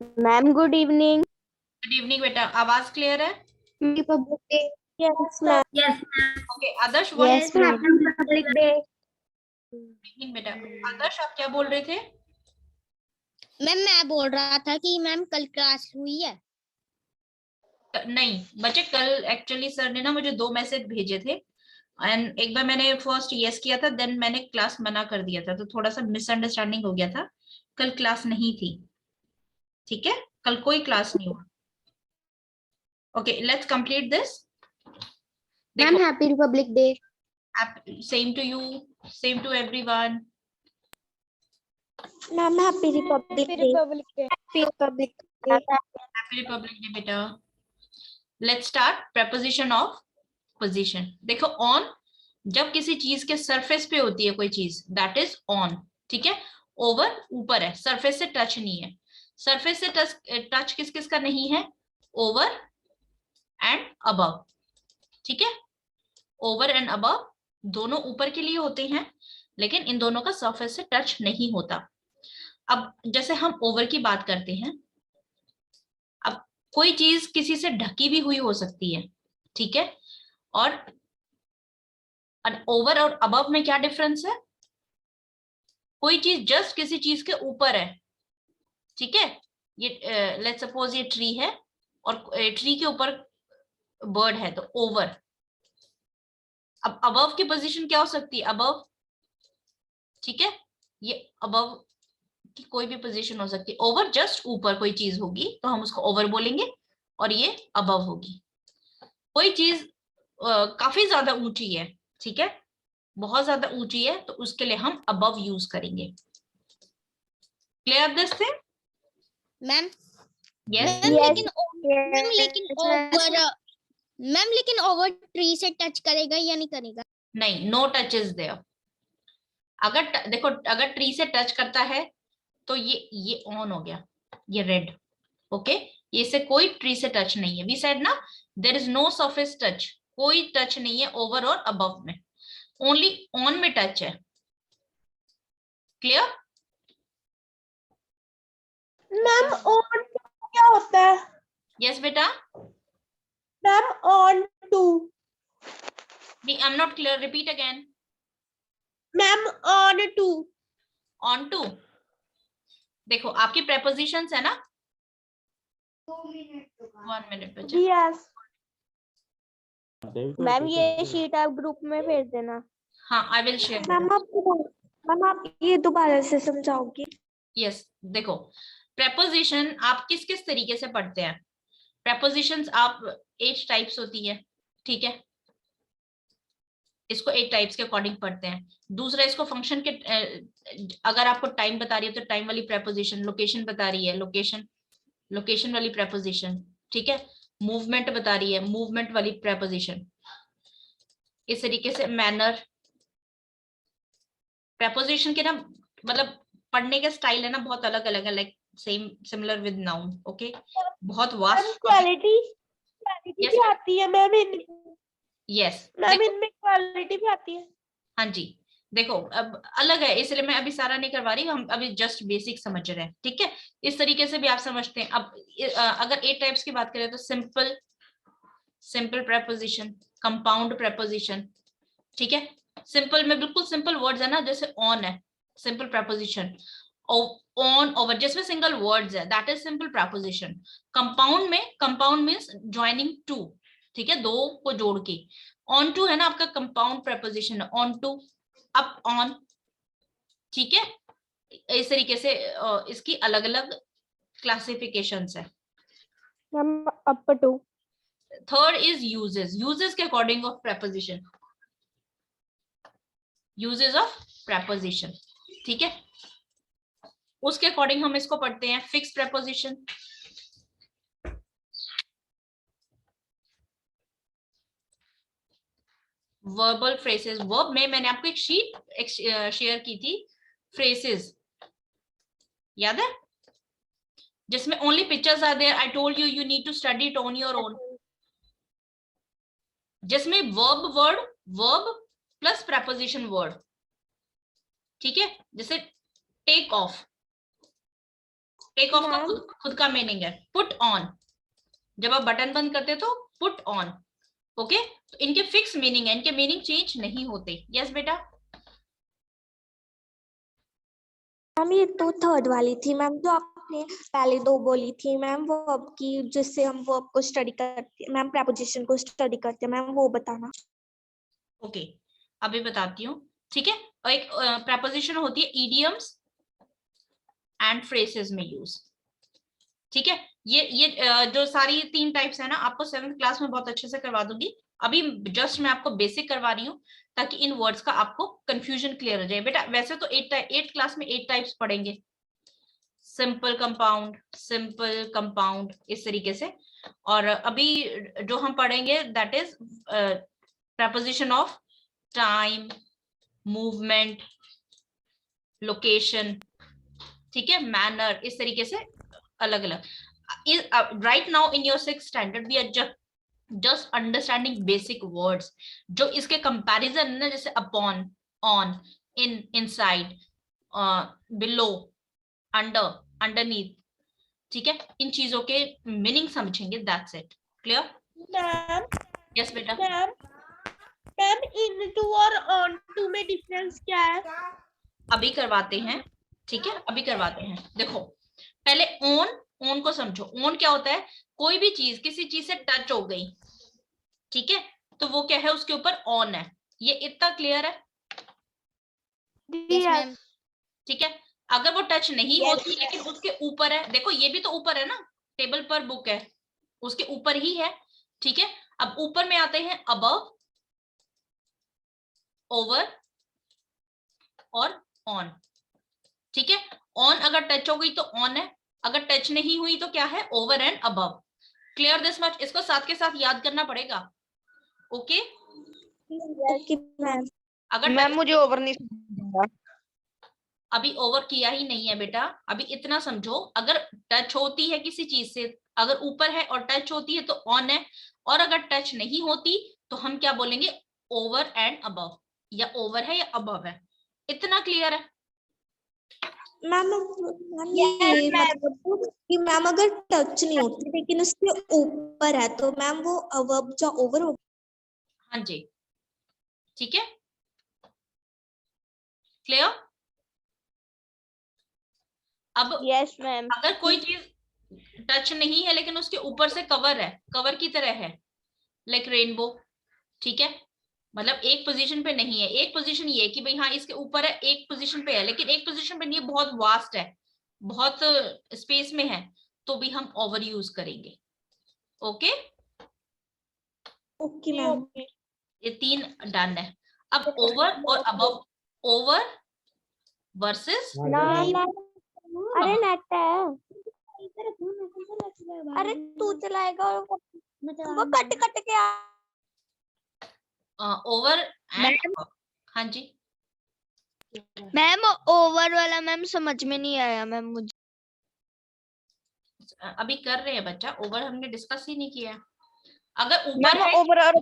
Ma'am good evening. Good evening बेटा, आवाज clear है? Public day. Yes ma'am. Yes okay Adarsh, yes ma'am public day. Evening बेटा। आदर्श, आप क्या बोल रहे थे? मैम मैं बोल रहा था कि मैम कल क्लास हुई है। नहीं बच्चे, कल एक्चुअली सर ने ना मुझे 2 मैसेज भेजे थे एंड एक बार मैंने फर्स्ट यस किया था, देन मैंने क्लास मना कर दिया था, तो थोड़ा सा मिसअंडरस्टैंडिंग हो गया था। कल क्लास नहीं थी, ठीक है? कल कोई क्लास नहीं हुआ। Okay, let's complete this. Ma'am देखो, happy republic day. Same to you, same to everyone. Ma'am happy republic day. Happy republic day. Happy republic day बेटा। Let's start proposition of position. देखो, ऑन जब किसी चीज के surface पे होती है कोई चीज, दैट इज ऑन, ठीक है? ओवर ऊपर है, सरफेस से टच नहीं है। सरफेस से टच किस किस का नहीं है? ओवर एंड अबव, ठीक है? ओवर एंड अबव दोनों ऊपर के लिए होते हैं, लेकिन इन दोनों का सरफेस से टच नहीं होता। अब जैसे हम ओवर की बात करते हैं, अब कोई चीज किसी से ढकी भी हुई हो सकती है, ठीक है? और ओवर और अबव में क्या डिफरेंस है? कोई चीज जस्ट किसी चीज के ऊपर है, ठीक है? ये लेट्स सपोज ये ट्री है और ट्री के ऊपर बर्ड है, तो ओवर। अब अबव की पोजीशन क्या हो सकती है? अबव, ठीक है? ये अबव की कोई भी पोजीशन हो सकती है। ओवर जस्ट ऊपर कोई चीज होगी तो हम उसको ओवर बोलेंगे, और ये अबव होगी। कोई चीज काफी ज्यादा ऊंची है, ठीक है? बहुत ज्यादा ऊंची है, तो उसके लिए हम अबव यूज करेंगे। Clear this thing? Ma'am yes. लेकिन ओवर ट्री से टच करेगा या नहीं करेगा? नहीं, नो टच इज देयर। अगर देखो, अगर ट्री से टच करता है तो ये ऑन हो गया, ये रेड, ओके? ये से कोई ट्री से टच नहीं है। वी सेड ना, there is no surface touch, कोई टच नहीं है ओवर और अबव में, ओनली ऑन में टच है। क्लियर? मैम ऑन क्या होता है? यस बेटा। Ma'am onto. I am not clear, repeat again. Ma'am onto. Onto, देखो आपकी प्रेपोजिशंस है ना। 1 मिनट बच्चा। यस मैम ये शीट आप ग्रुप में भेज देना। हाँ, आई विल शेयर। मैम आप ये दोबारा से समझाओगी? यस, देखो, प्रेपोजिशन आप किस किस तरीके से पढ़ते हैं? प्रेपोजिशंस आप 8 टाइप्स होती है, ठीक है? इसको 8 टाइप्स के अकॉर्डिंग पढ़ते हैं। दूसरा, इसको फंक्शन के अगर आपको टाइम बता रही है तो टाइम वाली प्रेपोजिशन, लोकेशन बता रही है लोकेशन, लोकेशन वाली प्रेपोजिशन, ठीक है? मूवमेंट बता रही है, मूवमेंट वाली प्रेपोजिशन। इस तरीके से मैनर, प्रेपोजिशन के ना मतलब पढ़ने के स्टाइल है ना, बहुत अलग अलग है, like same similar with noun, okay? बहुत वास्ट क्वालिटी भी आती है मैम इनमें। यस मैम इनमें क्वालिटी भी आती है। हाँ जी। देखो, अब अलग है, इसलिए मैं अभी सारा नहीं करवा रही, हम अभी जस्ट बेसिक समझ रहे हैं, ठीक है? इस तरीके से भी आप समझते हैं। अब अगर 8 टाइप्स की बात करें तो simple, simple preposition, compound preposition, ठीक है? सिंपल में बिल्कुल सिंपल वर्ड्स है ना, जैसे ऑन है, सिंपल प्रेपोजिशन। ऑन, ओवर, जिसमें सिंगल वर्ड्स है, that is simple preposition. Compound में, कंपाउंड मींस ज्वाइनिंग टू, ठीक है? दो को जोड़ के। ऑन टू है ना आपका compound preposition, onto, upon, ठीक है? इस तरीके से इसकी अलग अलग क्लासिफिकेशंस है। Ma'am up to. Third is uses, uses के according of preposition, uses of preposition, ठीक है? उसके अकॉर्डिंग हम इसको पढ़ते हैं। Fix preposition, verbal phrases, verb में मैंने आपको एक शीट शेयर की थी, फ्रेसेस, याद है? जिसमें only pictures are there, I told you you need to study it on your own. जिसमें verb word, verb plus preposition word, ठीक है? जैसे टेक ऑफ, टेक ऑफ का खुद का मीनिंग है, पुट ऑन, जब आप बटन बंद करते तो पुट ऑन, ओके। तो इनके फिक्स मीनिंग है, इनके मीनिंग चेंज नहीं होते। यस बेटा। मैम ये तो थर्ड वाली थी मैम, जो आपने पहले दो बोली थी मैम, वो अब की जिससे हम वो को स्टडी करते हैं मैम, प्रेपोजिशन को स्टडी करते हैं मैम, वो बताना। ओके अभी बताती हूँ, ठीक है। और एक प्रेपोजिशन होती है इडियम्स एंड फ्रेजेस में यूज, ठीक है। ये जो सारी 3 टाइप्स है ना, आपको 7th क्लास में बहुत अच्छे से करवा दूंगी। अभी जस्ट मैं आपको बेसिक करवा रही हूँ ताकि इन वर्ड्स का आपको कंफ्यूजन क्लियर हो जाए। बेटा वैसे तो 8 क्लास में 8 टाइप्स पढ़ेंगे, सिंपल कंपाउंड इस तरीके से। और अभी जो हम पढ़ेंगे that is preposition of time, movement, location, ठीक है, मैनर, इस तरीके से अलग अलग। Right now in your 6th standard we are just understanding basic words, जो इसके कंपैरिजन ना, जैसे upon, on, in, inside, below, under, underneath, ठीक है, इन चीजों के मीनिंग समझेंगे। That's it. Clear? Ma'am yes बेटा। मैम मैम इनटू और ऑन टू में डिफरेंस क्या है? अभी करवाते हैं, ठीक है, अभी करवाते हैं। देखो पहले ओन को समझो। ओन क्या होता है? कोई भी चीज किसी चीज से टच हो गई, ठीक है, तो वो क्या है, उसके ऊपर ऑन है। ये इतना क्लियर है? Yes ma'am. ठीक है। अगर वो टच नहीं होती लेकिन उसके ऊपर है, देखो ये भी तो ऊपर है ना, टेबल पर बुक है, उसके ऊपर ही है, ठीक है। अब ऊपर में आते हैं अबव, ओवर और ऑन, ठीक है। ऑन अगर टच हो गई तो ऑन है, अगर टच नहीं हुई तो क्या है, over and above. Clear this much? इसको साथ के साथ याद करना पड़ेगा, ओके। Okay ma'am. अगर मैम मुझे ओवर नहीं समझ। अभी ओवर किया ही नहीं है बेटा, अभी इतना समझो, अगर टच होती है किसी चीज से, अगर ऊपर है और टच होती है तो ऑन है, और अगर टच नहीं होती तो हम क्या बोलेंगे, ओवर एंड अबव, या ओवर है या अबव है। इतना क्लियर है? मैम ये मतलब कि मैम अगर टच नहीं होती लेकिन उसके ऊपर है तो मैम वो वर्ब जो ओवर हो। हाँ जी, ठीक है, क्लियर। अब यस मैम। अगर कोई चीज टच नहीं है लेकिन उसके ऊपर से कवर है, कवर की तरह है, लाइक रेनबो, ठीक है, मतलब एक पोजीशन पे नहीं है। एक पोजीशन ये कि भाई हाँ इसके ऊपर है, एक पोजीशन पे है, लेकिन एक पोजीशन पे नहीं है, बहुत वास्ट है, बहुत स्पेस में है, तो भी हम ओवर यूज करेंगे, ओके। Okay ma'am. ये 3 डन है। अब ओवर और अबव, ओवर वर्सेस, अरे नेट है, अरे तू चलाएगा और वो कट कट के ओवर एंड, हाँ जी। मैम ओवर वाला मैम समझ में नहीं आया मैम मुझे। अभी कर रहे हैं बच्चा, ओवर हमने डिस्कस ही नहीं किया। अगर ऊपर है, ओवर और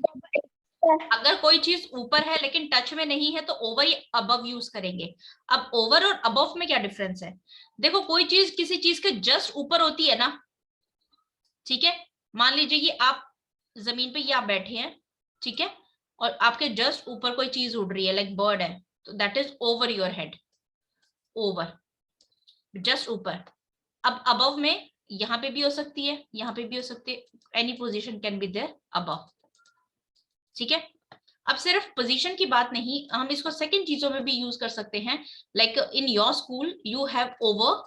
अगर कोई चीज ऊपर है लेकिन टच में नहीं है तो ओवर या अबव यूज करेंगे। अब ओवर और अबव में क्या डिफरेंस है? देखो कोई चीज किसी चीज के जस्ट ऊपर होती है ना, ठीक है, मान लीजिए ये आप जमीन पे, ये आप बैठे हैं, ठीक है, और आपके जस्ट ऊपर कोई चीज उड़ रही है, लाइक बर्ड है, तो that is over your head, over, just ऊपर। अब अबव में यहाँ पे भी हो सकती है, यहाँ पे भी हो सकती है, any position can be there above, ठीक है। अब सिर्फ पोजीशन की बात नहीं, हम इसको सेकंड चीजों में भी यूज कर सकते हैं, like in your school you have over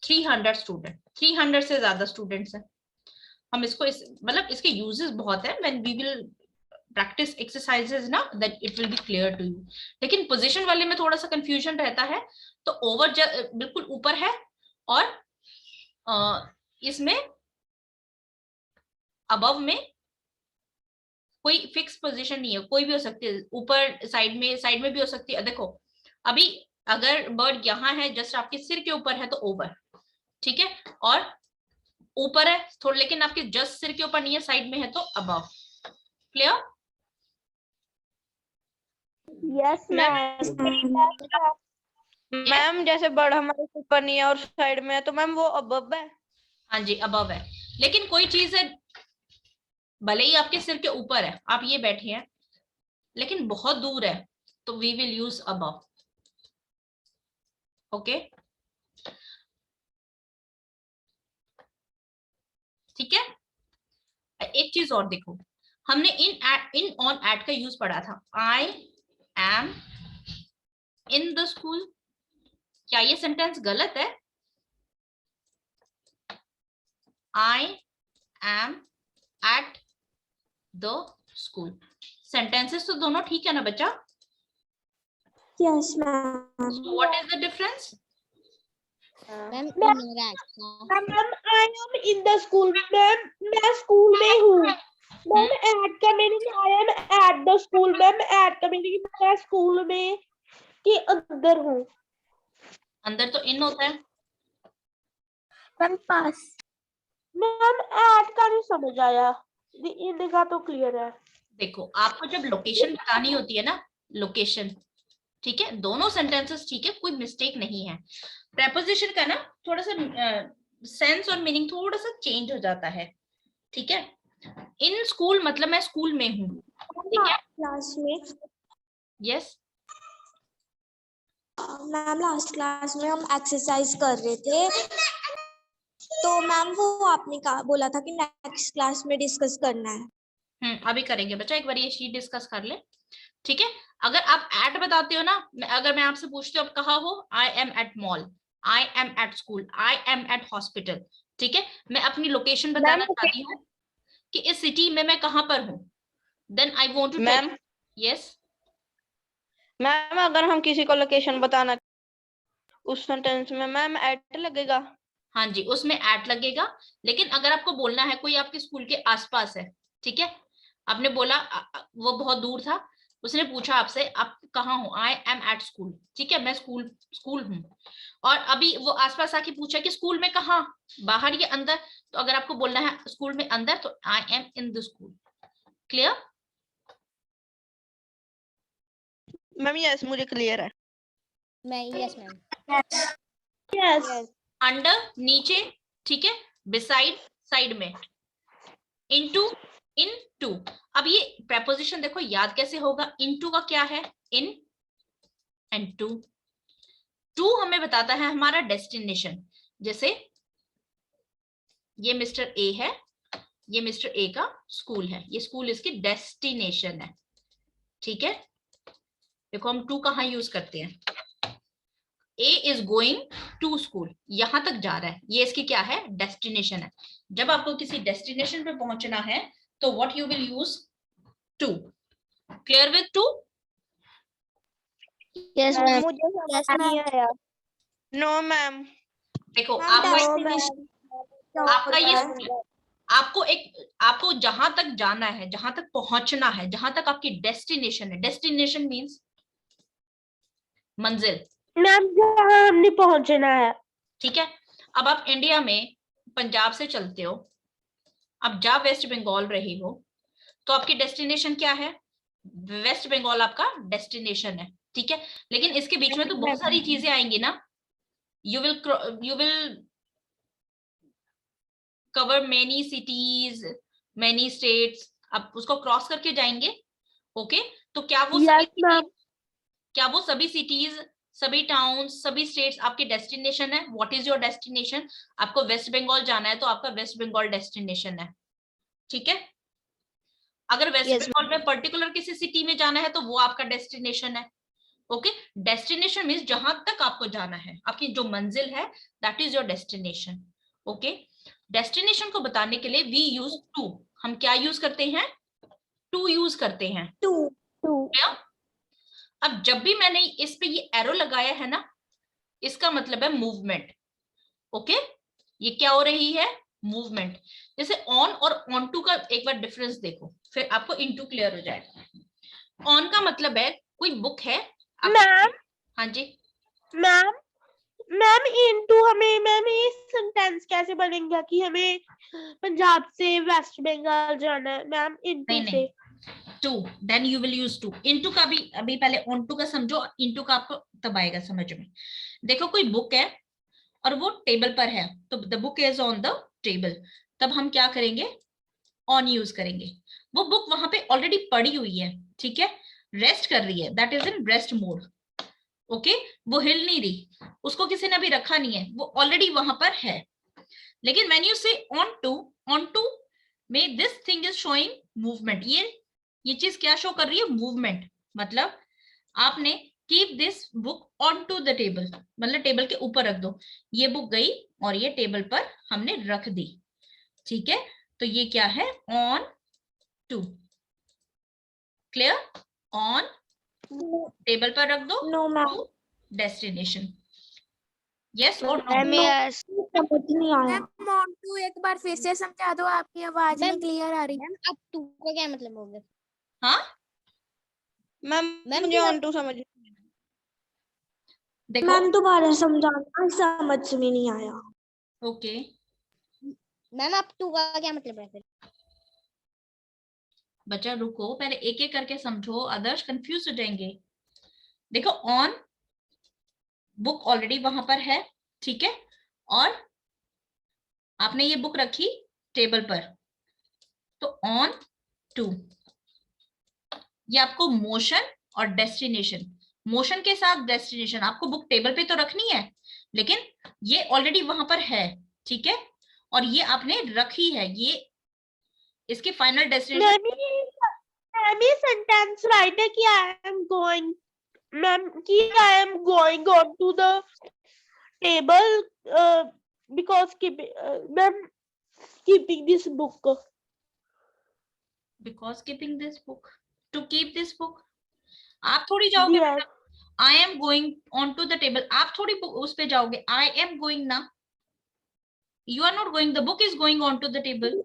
300 student, 300 से ज्यादा स्टूडेंट्स हैं। हम इसको मतलब इसके यूजेस बहुत है, when we will practice exercises ना, that it will be clear to you. लेकिन पोजीशन वाले में थोड़ा सा कंफ्यूजन रहता है, तो ओवर बिल्कुल ऊपर है, और इसमें अबव में कोई फिक्स पोजीशन नहीं है, कोई भी हो सकती है, ऊपर साइड में भी हो सकती है। देखो अभी अगर बर्ड यहाँ है, जस्ट आपके सिर के ऊपर है तो ओवर, ठीक है, और ऊपर है थोड़ा लेकिन आपके जस्ट सिर के ऊपर नहीं है, साइड में है तो above. Clear? Yes ma'am. Ma'am जैसे बर्ड हमारे ऊपर नहीं है और साइड में है तो मैम वो अबव है। हाँ जी अबव है, लेकिन कोई चीज है भले ही आपके सिर के ऊपर है, आप ये बैठे हैं लेकिन बहुत दूर है, तो we will use above. Okay ठीक है। एक चीज और देखो, हमने इन ऑन एट का यूज पढ़ा था, I am in the school. क्या ये सेंटेंस गलत है? I am at the school. Sentences तो दोनों ठीक है ना बच्चा? Yes ma'am. So what is the difference? Ma'am ma'am, मेरा अच्छा ma'am I am in the school, ma'am मैं स्कूल में हूँ। मैम एट का meaning I am at the school, ma'am at का मीनिंग मैं स्कूल में के अंदर हूँ। अंदर तो इन होता है। Ma'am pass. मैम एट का नहीं समझ आया, इन का तो क्लियर है। देखो आपको जब लोकेशन बतानी होती है ना, लोकेशन, ठीक है, दोनों सेंटेंसेस ठीक है, कोई मिस्टेक नहीं है। प्रेपोजिशन का ना थोड़ा सा सेंस और मीनिंग थोड़ा सा चेंज हो जाता है, ठीक है। इन स्कूल मतलब मैं स्कूल में हूँ, ठीक है। क्लास में यस मैम लास्ट क्लास में हम एक्सरसाइज कर रहे थे, तो मैम वो आपने कहा बोला था कि नेक्स्ट क्लास में डिस्कस करना है। अभी करेंगे बच्चा, एक बार ये शीट डिस्कस कर ले, ठीक है। अगर आप एट बताते हो ना, अगर मैं आपसे पूछती हूँ आप कहाँ हो, I am at mall, I am at school, I am at hospital, ठीक है, मैं अपनी लोकेशन बताना चाहती हूँ कि इस सिटी में मैं कहाँ पर हूँ, then I want to ma'am yes ma'am अगर हम किसी को लोकेशन बताना उस सेंटेंस में मैम एट लगेगा। हाँ जी उसमें एट लगेगा, लेकिन अगर आपको बोलना है कोई आपके स्कूल के आसपास है, ठीक है, आपने बोला वो बहुत दूर था, उसने पूछा आपसे आप कहाँ हो, आई एम एट स्कूल, ठीक है, मैं स्कूल हूँ, और अभी वो आसपास आके पूछा कि स्कूल में कहाँ, बाहर या अंदर, तो अगर आपको बोलना है स्कूल में अंदर तो आई am in the school. Clear? Ma'am yes मुझे क्लियर है। मैं यस मैम यस अंडर नीचे, ठीक है, बिसाइड साइड में, इनटू इनटू। अब ये प्रेपोजिशन देखो याद कैसे होगा, इनटू का क्या है, इन एंड टू। टू हमें बताता है हमारा डेस्टिनेशन, जैसे ये मिस्टर ए है, ये मिस्टर ए का स्कूल है, ये स्कूल इसकी डेस्टिनेशन है, ठीक है। देखो हम टू कहाँ यूज करते हैं, ए इज गोइंग टू स्कूल, यहां तक जा रहा है, ये इसकी क्या है, डेस्टिनेशन है। जब आपको किसी डेस्टिनेशन पे पहुंचना है तो what you will use, to. Clear with to? Yes ma'am मुझे समझ नहीं आया। No ma'am. देखो डेस्टिनेशन आपका ये आपको जहां तक जाना है, जहां तक पहुंचना है, जहां तक आपकी डेस्टिनेशन है, डेस्टिनेशन मींस मंजिल, मैम जहाँ हमने पहुंचना है। ठीक है। अब आप इंडिया में पंजाब से चलते हो, अब जब वेस्ट बंगाल रही हो तो आपकी डेस्टिनेशन क्या है, वेस्ट बंगाल आपका डेस्टिनेशन है, ठीक है। लेकिन इसके बीच में तो बहुत सारी चीजें आएंगी ना, you will cover many cities, many states, आप उसको क्रॉस करके जाएंगे, ओके। तो क्या वो यस मैम। क्या वो सभी सिटीज, सभी टाउन, सभी स्टेट्स आपके डेस्टिनेशन है? What is your destination? आपको वेस्ट बंगाल जाना है तो आपका वेस्ट बंगाल डेस्टिनेशन है, ठीक है। अगर वेस्ट बंगाल में पर्टिकुलर किसी सिटी में जाना है तो वो आपका डेस्टिनेशन है, ओके। डेस्टिनेशन मींस जहां तक आपको जाना है, आपकी जो मंजिल है, that is your destination, okay. Destination को बताने के लिए वी यूज टू, हम क्या यूज करते हैं, टू यूज करते हैं, टू क्या? अब जब भी मैंने इस पे ये एरो लगाया है ना, इसका मतलब है मूवमेंट, ओके। ये क्या हो रही है, मूवमेंट। जैसे ऑन और ऑन टू का एक बार डिफरेंस देखो, फिर आपको इनटू क्लियर हो जाएगा। ऑन का मतलब है कोई बुक है मैम। हाँ जी मैम मैम इनटू हमें मैम ये सेंटेंस कैसे बनेगा कि हमें पंजाब से वेस्ट बंगाल जाना है मैम, इनटू नहीं से? 2, then you will use 2। Into का भी अभी पहले ऑन टू का समझो, इनटू का आपको तब आएगा समझ में। देखो कोई बुक है और वो टेबल पर है, तो the book is on the table, तब हम क्या करेंगे, ऑन यूज करेंगे। वो बुक वहां पे ऑलरेडी पड़ी हुई है, ठीक है, रेस्ट कर रही है, that is in rest mode. Okay, वो हिल नहीं रही, उसको किसी ने अभी रखा नहीं है, वो ऑलरेडी वहां पर है। लेकिन व्हेन यू से ऑन टू में this thing is showing movement, ये चीज क्या शो कर रही है, मूवमेंट। मतलब आपने keep this book onto the table, मतलब टेबल के ऊपर रख दो, ये बुक गई और ये टेबल पर हमने रख दी, ठीक है, तो ये क्या है, onto. Clear, on table पर रख दो, no ma'am, to destination. Yes और नो? Ma'am yes. समझ नहीं आया। मैम ऑन टू एक बार फिर से समझा दो, आपकी आवाज नहीं मैम क्लियर आ रही। मैम अब टू का क्या मतलब हो गया? हाँ मैम मैम मुझे ऑन टू समझ। देखो, मैम दोबारा समझाना, समझ में नहीं आया। ओके मैम अब टू का क्या मतलब है फिर? बच्चा रुको, पहले एक एक करके समझो, अदर्स कंफ्यूज हो जाएंगे। देखो ऑन, बुक ऑलरेडी वहां पर है, ठीक है, और आपने ये बुक रखी टेबल पर, तो ऑन टू, ये आपको मोशन और डेस्टिनेशन, मोशन के साथ डेस्टिनेशन, आपको बुक टेबल पे तो रखनी है, लेकिन ये ऑलरेडी वहां पर है, ठीक है, और ये आपने रखी है, ये इसकी फाइनल डेस्टिनेशन। मैम ये सेंटेंस राइट है कि आई एम गोइंग, मैम कि I am going onto the table because ma'am keeping this book, because keeping this book, to keep this book. आप थोड़ी जाओगे, I am going onto the table, आप थोड़ी उस पे जाओगे, I am going ना, you are not going, the book is going onto the table.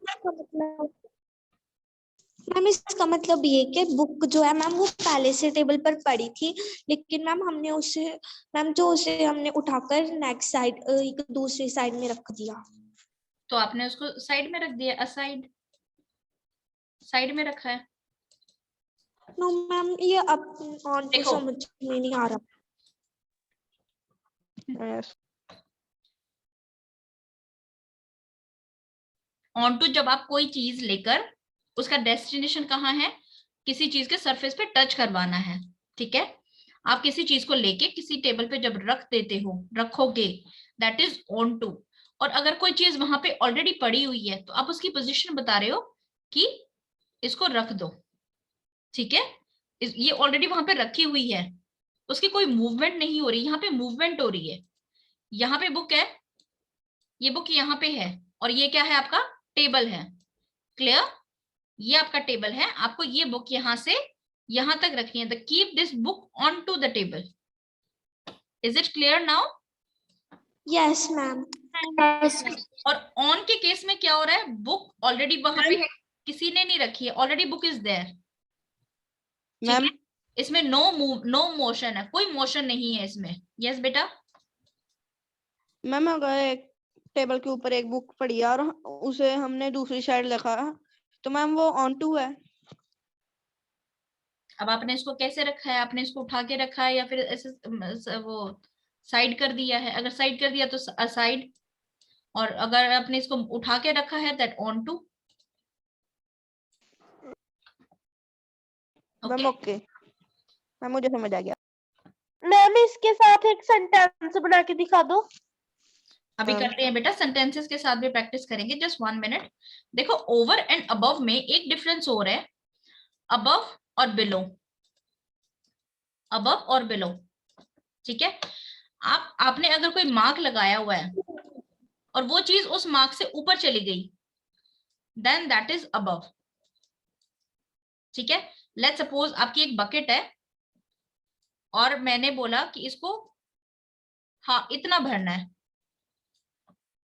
Ma'am इसका मतलब ये कि बुक जो है मैम वो पहले से टेबल पर पड़ी थी, लेकिन मैम हमने उसे, मैम जो उसे हमने उठाकर नेक्स्ट साइड, एक दूसरी साइड में रख दिया। तो आपने उसको साइड में रख दिया, असाइड, साइड में रखा है। नो मैम ये अब ऑन टू देखो। समझ में नहीं आ रहा। Yes. ऑन टू, जब आप कोई चीज लेकर, उसका डेस्टिनेशन कहाँ है, किसी चीज के सरफेस पे टच करवाना है, ठीक है, आप किसी चीज को लेके किसी टेबल पे जब रख देते हो, रखोगे, दैट इज ऑन टू। और अगर कोई चीज वहां पे ऑलरेडी पड़ी हुई है, तो आप उसकी पोजीशन बता रहे हो कि इसको रख दो, ठीक है, ये ऑलरेडी वहां पे रखी हुई है, उसकी कोई मूवमेंट नहीं हो रही, यहाँ पे मूवमेंट हो रही है। यहाँ पे बुक है, ये बुक यहाँ पे है, और ये क्या है, आपका टेबल है। क्लियर, ये आपका टेबल है, आपको ये बुक यहां से यहां तक रखनी है, the keep this book onto the table. Is it clear now? Yes ma'am. और ऑन के केस में क्या हो रहा है, बुक ऑलरेडी वहां पे है, किसी ने नहीं रखी है, already book is there, ma'am इसमें नो मूव, नो मोशन है, कोई मोशन नहीं है इसमें। यस बेटा। मैम अगर एक टेबल के ऊपर एक बुक पड़ी है और उसे हमने दूसरी साइड रखा, तो मैम वो ऑन टू है। अब आपने इसको कैसे रखा है, आपने इसको उठा के रखा है या फिर ऐसे वो साइड कर दिया है? अगर साइड कर दिया तो असाइड, और अगर आपने इसको उठा के रखा है that onto. Ma'am okay, ma'am मुझे समझ आ गया। मैम इसके साथ एक सेंटेंस बना के दिखा दो। अभी कर रहे हैं बेटा, सेंटेंसेस के साथ भी प्रैक्टिस करेंगे, जस्ट 1 मिनट। देखो ओवर एंड अबव में एक डिफरेंस हो रहा है, अबव और बिलो, अबव और बिलो, ठीक है। आपने अगर कोई मार्क लगाया हुआ है और वो चीज उस मार्क से ऊपर चली गई, देन दैट इज अबव, ठीक है। लेट्स सपोज आपकी एक बकेट है और मैंने बोला कि इसको हाँ इतना भरना है,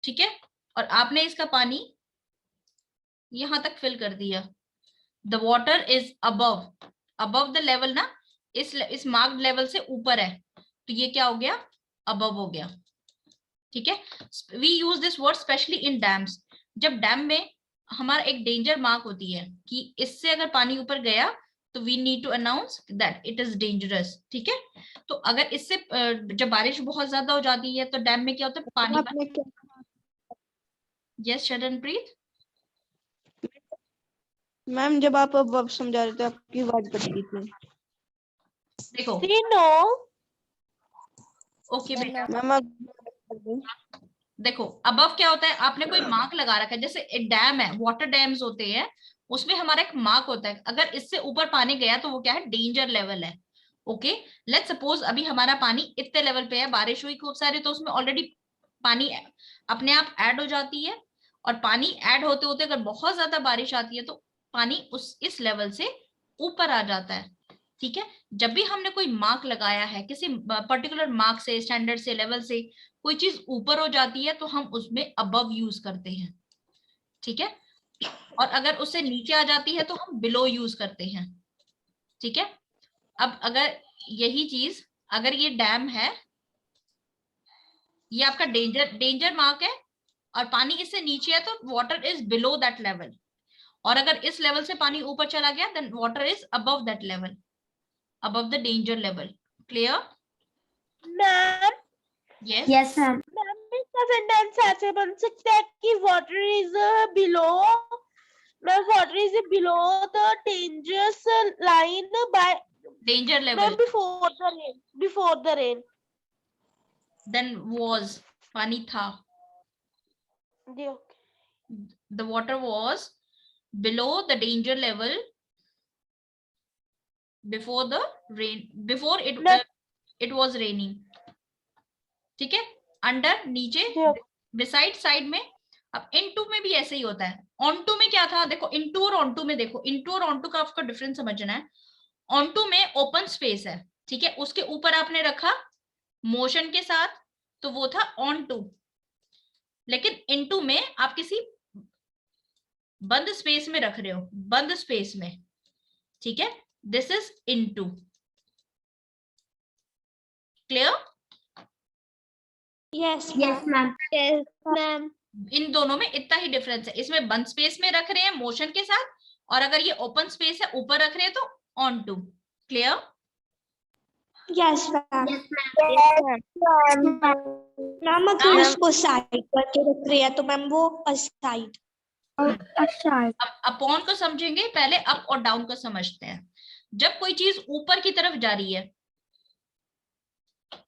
ठीक है, और आपने इसका पानी यहां तक फिल कर दिया, the water is above the level ना, इस मार्क्ड लेवल से ऊपर है, तो ये क्या हो गया, अबव हो गया, ठीक है। We use this word specially in dams, जब डैम में हमारा एक डेंजर मार्क होती है कि इससे अगर पानी ऊपर गया तो we need to announce that it is dangerous. ठीक है, तो अगर इससे जब बारिश बहुत ज्यादा हो जाती है तो डैम में क्या होता है, पानी आपने क्या यस शरणप्रीत। मैम जब आप अब समझा रहे थे आपकी आवाज कट गई थी। देखो Sino? ओके बेटा, मैम देखो अबव क्या होता है, आपने कोई मार्क लगा रखा है, जैसे एक डैम है, वाटर डैम्स होते हैं, उसमें हमारा एक मार्क होता है, अगर इससे ऊपर पानी गया तो वो क्या है, डेंजर लेवल है। ओके, लेट्स सपोज अभी हमारा पानी इतने लेवल पे है, बारिश हुई खूब सारी, तो उसमें ऑलरेडी पानी अपने आप ऐड हो जाती है, और पानी ऐड होते होते अगर बहुत ज्यादा बारिश आती है तो पानी इस लेवल से ऊपर आ जाता है। ठीक है, जब भी हमने कोई मार्क लगाया है, किसी पर्टिकुलर मार्क से, स्टैंडर्ड से, लेवल से कोई चीज ऊपर हो जाती है तो हम उसमें अबव यूज करते हैं। ठीक है, और अगर उससे नीचे आ जाती है तो हम बिलो यूज करते हैं। ठीक है, अब अगर यही चीज, अगर ये डैम है, ये आपका डेंजर मार्क है, और पानी इससे नीचे है तो water is below that level, और अगर इस लेवल से पानी ऊपर चला गया then water is above that level, above the danger level. Clear? Ma'am, yes Yes, ma'am. ma'am, इसका sentence ऐसे बन सकता है कि water is below, ma'am, water is below the dangerous line by, danger ma'am, level, before the rain. Then was, पानी था, जी, okay. the water was below the danger level before the rain, before it was raining। ठीक है, under, नीचे, जी, okay. Beside, side में। अब into में भी ऐसे ही होता है। ऑनटू में क्या था, देखो इनटू और ऑनटू में, देखो इनटू और ऑनटू का आपका डिफरेंस समझना है। ऑनटू में ओपन स्पेस है, ठीक है, उसके ऊपर आपने रखा मोशन के साथ, तो वो था ऑन टू। लेकिन इनटू में आप किसी बंद स्पेस में रख रहे हो, बंद स्पेस में। ठीक है, this is into. Clear? Yes, Yes, ma'am. ma'am. Yes, ma'am. इन दोनों में इतना ही डिफरेंस है, इसमें बंद स्पेस में रख रहे हैं मोशन के साथ, और अगर ये ओपन स्पेस है ऊपर रख रहे हैं तो onto. Clear? Yes, ma'am. Yes, ma'am. Ma'am अगर Now- उसको साइड करके रख रही है तो मैम वो असाइड। अच्छा। अब अपॉन को समझेंगे, पहले अप और डाउन को समझते हैं। जब कोई चीज ऊपर की तरफ जा रही है,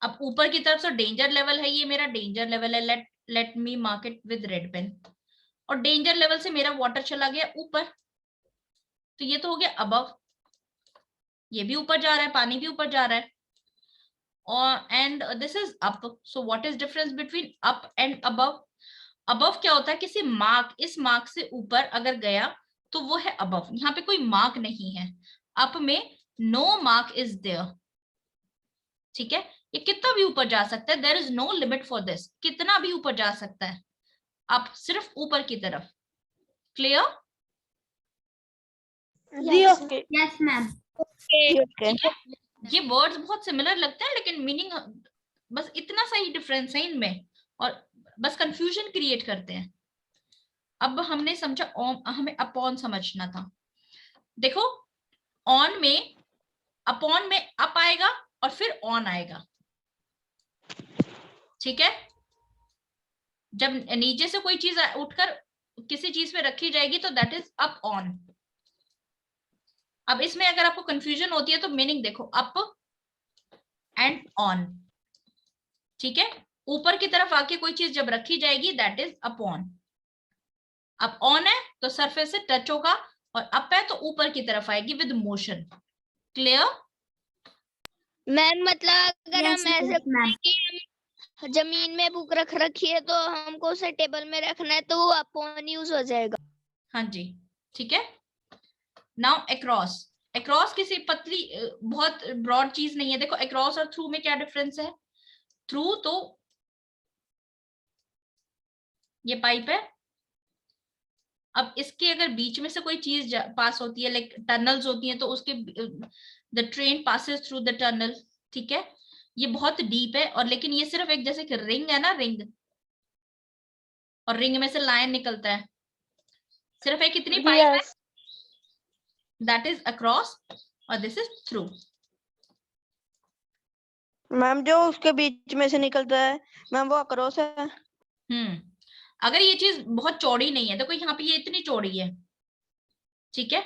अब ऊपर की तरफ से डेंजर लेवल है, ये मेरा डेंजर लेवल है, let me mark it with red pen, और डेंजर लेवल से मेरा वाटर चला गया ऊपर, तो ये तो हो गया अबव, ये भी ऊपर जा रहा है, पानी भी ऊपर जा रहा है, और and this is up. So what is difference between up and above? Above क्या होता है, किसी मार्क, इस मार्क से ऊपर अगर गया तो वो है अबव, यहाँ पे कोई मार्क नहीं है। अप में नो मार्क इज देयर। ठीक है, ये कितना भी ऊपर जा सकता है, there is no limit for this, कितना भी ऊपर जा सकता है, आप सिर्फ ऊपर की तरफ। क्लियर? जी, Yes. okay. Yes, ma'am. ये वर्ड्स बहुत सिमिलर लगते हैं लेकिन मीनिंग बस इतना सा ही डिफरेंस है इनमें, और बस कंफ्यूजन क्रिएट करते हैं। अब हमने समझा हमें अपॉन समझना था। देखो ऑन में, अपॉन में अप आएगा और फिर ऑन आएगा। ठीक है, जब नीचे से कोई चीज उठकर किसी चीज पे रखी जाएगी तो दैट इज अप ऑन। अब इसमें अगर आपको कंफ्यूजन होती है तो मीनिंग देखो, अप एंड ऑन। ठीक है, ऊपर की तरफ आके कोई चीज जब रखी जाएगी दैट इज अपॉन। अब ऑन है तो सरफेस से टच होगा, और अप है तो ऊपर की तरफ आएगी विद मोशन। क्लियर? मैम मतलब अगर Yes, हम ऐसे yes, ma'am. कि हम जमीन में बुक रख रखी है तो हमको उसे टेबल में रखना है तो वो अपॉन यूज हो जाएगा। हाँ जी, ठीक है। नाउ अक्रॉस, अक्रॉस किसी पतली बहुत ब्रॉड चीज नहीं है। देखो अक्रॉस और थ्रू में क्या डिफरेंस है? थ्रू तो ये पाइप है, अब इसके अगर बीच में से कोई चीज पास होती है, लाइक टनल्स होती हैं, तो उसके the train passes through the tunnel. ठीक है, ये बहुत डीप है, और लेकिन ये सिर्फ एक जैसे कि रिंग है ना, रिंग, और रिंग में से लाइन निकलता है, सिर्फ एक इतनी पाइप है, Yes. That is across. और दिस इज थ्रू। मैम जो उसके बीच में से निकलता है मैम वो अक्रॉस है। अगर ये चीज बहुत चौड़ी नहीं है, देखो यहाँ पे ये इतनी चौड़ी है, ठीक है,